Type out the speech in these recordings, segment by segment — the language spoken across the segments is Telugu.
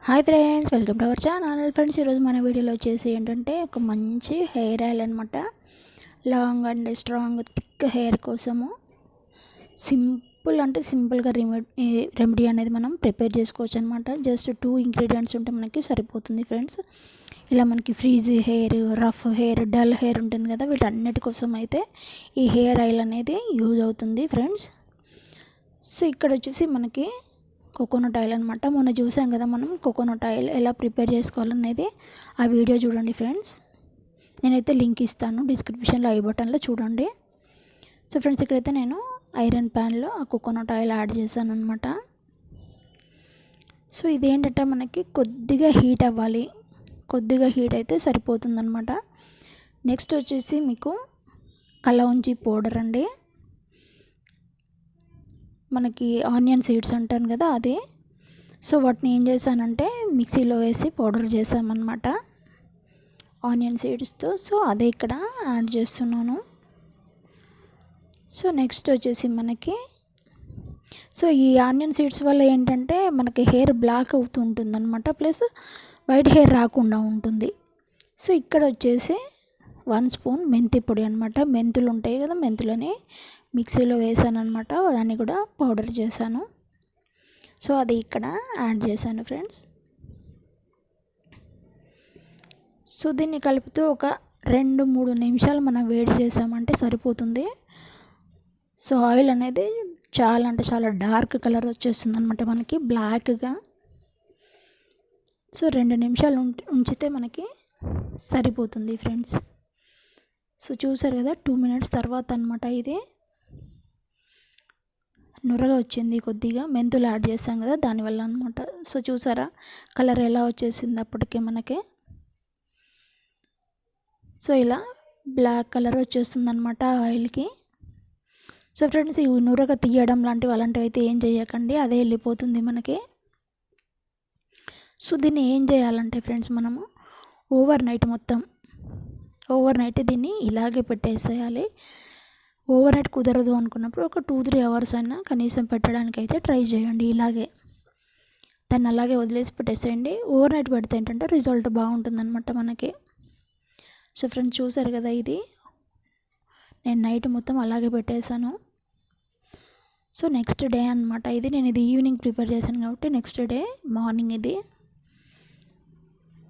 Hi friends, welcome to our channel. Friends, ఈరోజు మన వీడియోలో వచ్చేసి ఏంటంటే ఒక మంచి హెయిర్ ఆయిల్ అనమాట. Long and strong thick hair కోసము సింపుల్గా రెమెడీ అనేది మనం ప్రిపేర్ చేసుకోవచ్చు అనమాట. జస్ట్ 2 ఇంగ్రీడియంట్స్ ఉంటే మనకి సరిపోతుంది ఫ్రెండ్స్. ఇలా మనకి frizzy hair, rough hair, dull hair ఉంటుంది కదా, వీటన్నిటి కోసం అయితే ఈ హెయిర్ ఆయిల్ అనేది యూజ్ అవుతుంది ఫ్రెండ్స్. సో ఇక్కడ వచ్చేసి మనకి కోకోనట్ ఆయిల్ అనమాట. మొన్న చూసాం కదా మనం కోకోనట్ ఆయిల్ ఎలా ప్రిపేర్ చేసుకోవాలనేది. ఆ వీడియో చూడండి ఫ్రెండ్స్. నేనైతే లింక్ ఇస్తాను డిస్క్రిప్షన్లో, ఐ బటన్లో చూడండి. సో ఫ్రెండ్స్, ఇక్కడైతే నేను ఐరన్ ప్యాన్లో ఆ కోకోనట్ ఆయిల్ యాడ్ చేశాను అనమాట. సో ఇదేంటంటే మనకి కొద్దిగా హీట్ అవ్వాలి, కొద్దిగా హీట్ అయితే సరిపోతుందన్నమాట. నెక్స్ట్ వచ్చేసి మీకు కలౌంజీ పౌడర్ అండి, మనకి ఆనియన్ సీడ్స్ అంటాను కదా అదే. సో వాటిని ఏం చేశానంటే మిక్సీలో వేసి పౌడర్ చేసామన్నమాట ఆనియన్ సీడ్స్తో. సో అదే ఇక్కడ యాడ్ చేస్తున్నాను. సో నెక్స్ట్ వచ్చేసి మనకి ఈ ఆనియన్ సీడ్స్ వల్ల ఏంటంటే మనకి హెయిర్ బ్లాక్ అవుతూ ఉంటుంది అనమాట, ప్లస్ వైట్ హెయిర్ రాకుండా ఉంటుంది. సో ఇక్కడ వచ్చేసి 1 స్పూన్ మెంతి పొడి అనమాట. మెంతులు ఉంటాయి కదా, మెంతులని మిక్సీలో వేసాను అనమాట, దాన్ని కూడా పౌడర్ చేశాను. సో అది ఇక్కడ యాడ్ చేశాను ఫ్రెండ్స్. సో దీన్ని కలుపుతూ ఒక 2-3 నిమిషాలు మనం వేడి చేసామంటే సరిపోతుంది. సో ఆయిల్ అనేది చాలా అంటే చాలా డార్క్ కలర్ వచ్చేస్తుంది అనమాట మనకి, బ్లాక్గా. సో 2 నిమిషాలు ఉంచితే మనకి సరిపోతుంది ఫ్రెండ్స్. సో చూసారు కదా, 2 మినిట్స్ తర్వాత అనమాట ఇది నురగా వచ్చింది. కొద్దిగా మెంతులు యాడ్ చేసాం కదా దానివల్ల అనమాట. సో చూసారా కలర్ ఎలా వచ్చేసింది అప్పటికే మనకి. సో ఇలా బ్లాక్ కలర్ వచ్చేస్తుంది అనమాట ఆయిల్కి. సో ఫ్రెండ్స్, ఈ నురగ తీయడం అలాంటివి అయితే ఏం చేయకండి, అదే వెళ్ళిపోతుంది మనకి. సో దీన్ని ఏం చేయాలంటే ఫ్రెండ్స్, మనము ఓవర్ నైట్ దీన్ని ఇలాగే పెట్టేసేయాలి. ఓవర్ నైట్ కుదరదు అనుకున్నప్పుడు ఒక 2-3 అవర్స్ అయినా కనీసం పెట్టడానికి అయితే ట్రై చేయండి. ఇలాగే దాన్ని అలాగే వదిలేసి పెట్టేసేయండి. ఓవర్ నైట్ పెడితే ఏంటంటే రిజల్ట్ బాగుంటుందన్నమాట మనకి. సో ఫ్రెండ్స్, చూసారు కదా, ఇది నేను నైట్ మొత్తం అలాగే పెట్టేశాను. సో నెక్స్ట్ డే అనమాట ఇది. నేను ఇది ఈవినింగ్ ప్రిపేర్ చేశాను కాబట్టి నెక్స్ట్ డే మార్నింగ్ ఇది.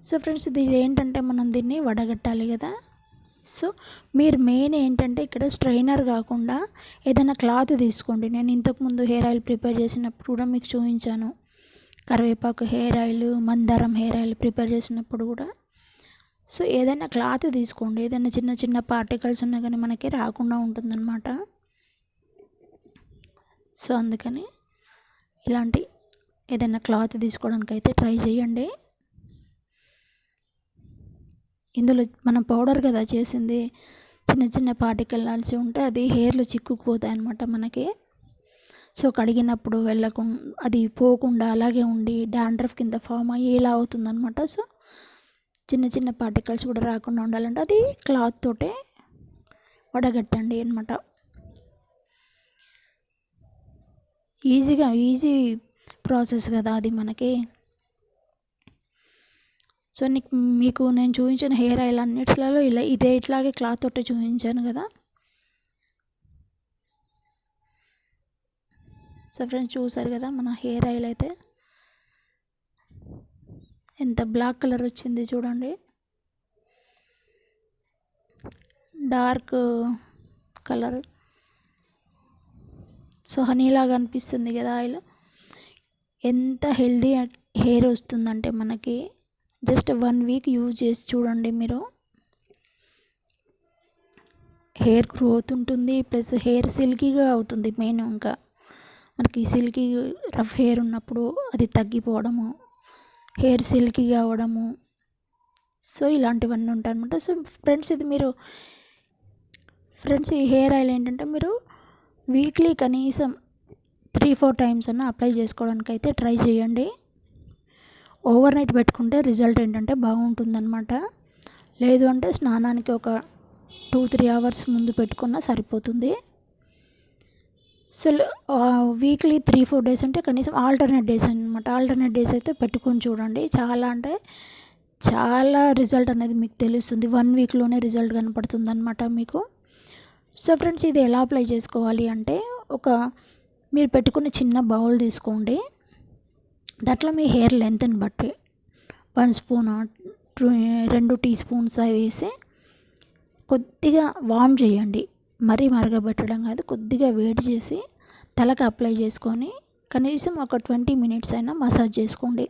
సో ఫ్రెండ్స్, ఇది ఏంటంటే మనం దీన్ని వడగట్టాలి కదా. సో మీరు మెయిన్ ఏంటంటే ఇక్కడ స్ట్రైనర్ కాకుండా ఏదైనా క్లాత్ తీసుకోండి. నేను ఇంతకుముందు హెయిర్ ఆయిల్ ప్రిపేర్ చేసినప్పుడు కూడా మీకు చూపించాను, కరివేపాకు హెయిర్ ఆయిల్, మందారం హెయిర్ ఆయిల్ ప్రిపేర్ చేసినప్పుడు కూడా. సో ఏదైనా క్లాత్ తీసుకోండి, ఏదైనా చిన్న చిన్న పార్టికల్స్ ఉన్నా కానీ మనకి రాకుండా ఉంటుందన్నమాట. సో అందుకని ఇలాంటి ఏదైనా క్లాత్ తీసుకోవడానికి అయితే ట్రై చేయండి. ఇందులో మనం పౌడర్ కదా చేసింది, చిన్న చిన్న పార్టికల్స్ ఉంటే అది హెయిర్లో చిక్కుకుపోతాయి అన్నమాట మనకి. సో కడిగినప్పుడు అది పోకుండా అలాగే ఉండి డాండ్రఫ్ కింద ఫామ్ అయ్యి ఇలా అవుతుందన్నమాట. సో చిన్న చిన్న పార్టికల్స్ కూడా రాకుండా ఉండాలంటే అది క్లాత్ తోటే వడగట్టండి అన్నమాట. ఈజీ ప్రాసెస్ కదా అది మనకి. సో మీకు నేను చూపించిన హెయిర్ ఆయిల్ అన్నిట్లలో ఇట్లాగే క్లాత్ తోటి చూపించాను కదా. సో ఫ్రెండ్స్, చూసారు కదా మన హెయిర్ ఆయిల్ అయితే ఎంత బ్లాక్ కలర్ వచ్చింది చూడండి, డార్క్ కలర్. సో హనీలాగా అనిపిస్తుంది కదా ఆయిల్. ఎంత హెల్దీ హెయిర్ వస్తుందంటే మనకి, జస్ట్ 1 వీక్ యూజ్ చేసి చూడండి మీరు. హెయిర్ గ్రోత్ ఉంటుంది, ప్లస్ హెయిర్ సిల్కీగా అవుతుంది. మెయిన్ ఇంకా మనకి సిల్కీ రఫ్ హెయిర్ ఉన్నప్పుడు అది తగ్గిపోవడము, హెయిర్ సిల్కీగా అవ్వడము, సో ఇలాంటివన్నీ ఉంటాయి అన్నమాట. సో ఫ్రెండ్స్, ఈ హెయిర్ ఆయిల్ ఏంటంటే మీరు వీక్లీ కనీసం 3-4 టైమ్స్ అన్నా అప్లై చేసుకోవడానికి అయితే ట్రై చేయండి. ఓవర్ నైట్ పెట్టుకుంటే రిజల్ట్ ఏంటంటే బాగుంటుందన్నమాట. లేదు అంటే స్నానానికి ఒక 2-3 అవర్స్ ముందు పెట్టుకున్నా సరిపోతుంది. సో వీక్లీ 3-4 డేస్ అంటే కనీసం ఆల్టర్నేట్ డేస్ అనమాట. ఆల్టర్నేట్ డేస్ అయితే పెట్టుకొని చూడండి. చాలా అంటే చాలా రిజల్ట్ అనేది మీకు తెలుస్తుంది. 1 వీక్లోనే రిజల్ట్ కనపడుతుంది అనమాట మీకు. సో ఫ్రెండ్స్, ఇది ఎలా అప్లై చేసుకోవాలి అంటే, మీరు పెట్టుకున్న చిన్న బౌల్ తీసుకోండి. దాంట్లో మీ హెయిర్ లెంత్ని బట్టి 1 స్పూన్ 2 టీ స్పూన్స్ అవి వేసి కొద్దిగా వార్మ్ చేయండి. మరీ మరగబెట్టడం కాదు, కొద్దిగా వేడి చేసి తలకు అప్లై చేసుకొని కనీసం ఒక 20 మినిట్స్ అయినా మసాజ్ చేసుకోండి.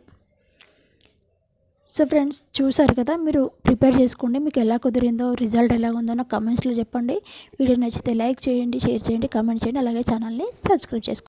సో ఫ్రెండ్స్, చూసారు కదా, మీరు ప్రిపేర్ చేసుకోండి. మీకు ఎలా కుదిరిందో, రిజల్ట్ ఎలా ఉందో నాకు కమెంట్స్లో చెప్పండి. వీడియో నచ్చితే లైక్ చేయండి, షేర్ చేయండి, కామెంట్ చేయండి. అలాగే ఛానల్ని సబ్స్క్రైబ్ చేసుకోండి.